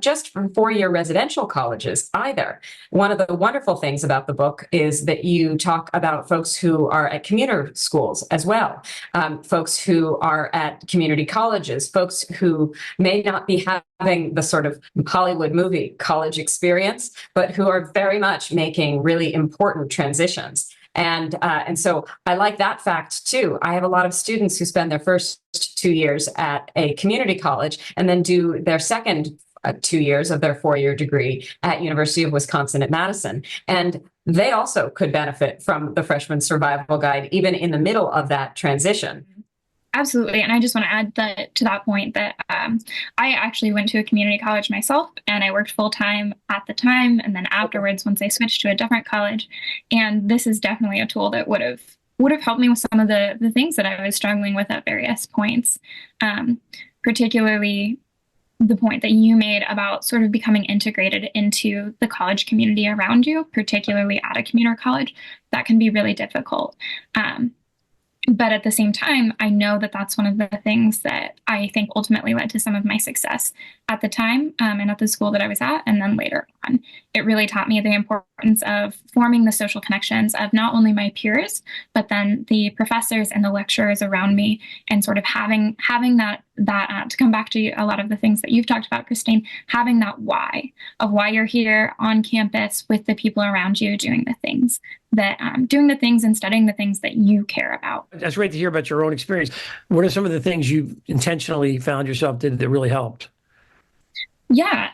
just from four-year residential colleges either. One of the wonderful things about the book is that you talk about folks who are at commuter schools as well, folks who are at community colleges, folks who may not be having the sort of Hollywood movie college experience, but who are very much making really important transitions. And so I like that fact too. I have a lot of students who spend their first 2 years at a community college and then do their second 2 years of their four-year degree at University of Wisconsin at Madison. And they also could benefit from the Freshman Survival Guide, even in the middle of that transition. Absolutely. And I just want to add that to that point that I actually went to a community college myself, and I worked full time at the time and then afterwards once I switched to a different college. And this is definitely a tool that would have helped me with some of the things that I was struggling with at various points, particularly the point that you made about sort of becoming integrated into the college community around you, particularly at a community college. That can be really difficult. But at the same time, I know that that's one of the things that I think ultimately led to some of my success at the time and at the school that I was at, and then later on. It really taught me the importance of forming the social connections of not only my peers, but then the professors and the lecturers around me, and sort of having that to come back to a lot of the things that you've talked about, Christine, having that why of why you're here on campus with the people around you doing the things and studying the things that you care about. That's great to hear about your own experience. What are some of the things you intentionally found yourself did that really helped? Yeah,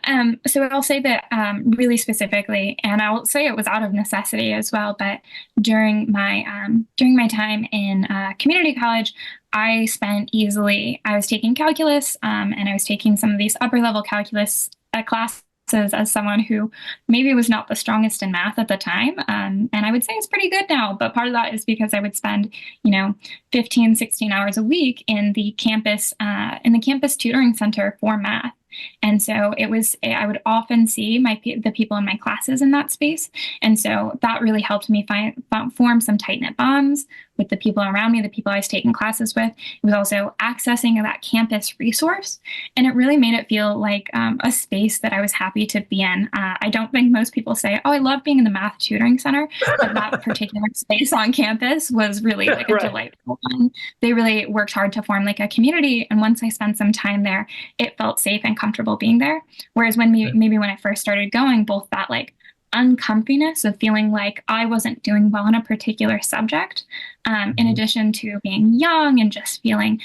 so I'll say that really specifically, and I'll say it was out of necessity as well, but during my time in community college, I was taking calculus, and I was taking some of these upper level calculus classes as someone who maybe was not the strongest in math at the time. And I would say it's pretty good now, but part of that is because I would spend, 15, 16 hours a week in the campus tutoring center for math. And so I would often see the people in my classes in that space. And so that really helped me form some tight-knit bonds with the people around me, the people I was taking classes with. It was also accessing that campus resource. And it really made it feel like a space that I was happy to be in. I don't think most people say, oh, I love being in the math tutoring center, but that particular space on campus was really like a delightful one. They really worked hard to form like a community. And once I spent some time there, it felt safe and comfortable being there. Whereas maybe when I first started going, both that like uncomfiness of feeling like I wasn't doing well in a particular subject, in addition to being young and just feeling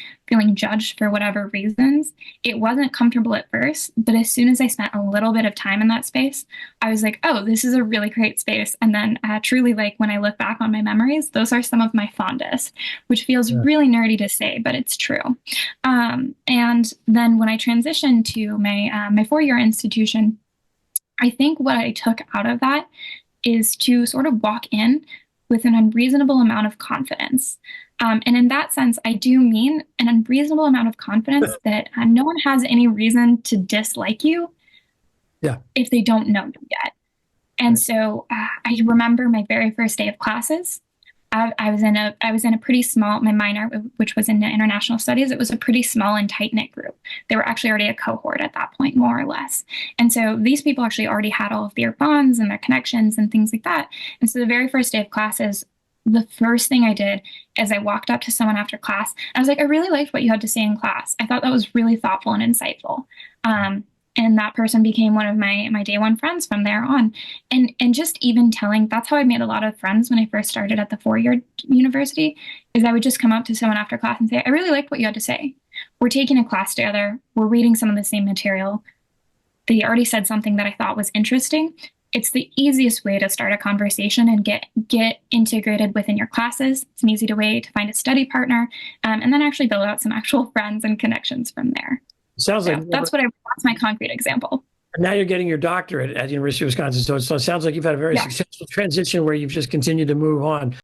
judged for whatever reasons, it wasn't comfortable at first. But as soon as I spent a little bit of time in that space, I was like, oh, this is a really great space. And then truly, like when I look back on my memories, those are some of my fondest, which feels really nerdy to say, but it's true. And then when I transitioned to my four-year institution, I think what I took out of that is to sort of walk in with an unreasonable amount of confidence. And in that sense, I do mean an unreasonable amount of confidence that no one has any reason to dislike you if they don't know you yet. And so I remember my very first day of classes. I was in a pretty small, my minor, which was in international studies, it was a pretty small and tight-knit group. They were actually already a cohort at that point, more or less. And so these people actually already had all of their bonds and their connections and things like that. And so the very first day of classes, the first thing I did is I walked up to someone after class. I was like, I really liked what you had to say in class. I thought that was really thoughtful and insightful. And that person became one of my day one friends from there on. And just even that's how I made a lot of friends when I first started at the four-year university, is I would just come up to someone after class and say, I really liked what you had to say. We're taking a class together. We're reading some of the same material. They already said something that I thought was interesting. It's the easiest way to start a conversation and get integrated within your classes. It's an easy way to find a study partner, and then actually build out some actual friends and connections from there. Sounds like that's my concrete example. Now you're getting your doctorate at the University of Wisconsin. So it sounds like you've had a very successful transition where you've just continued to move on.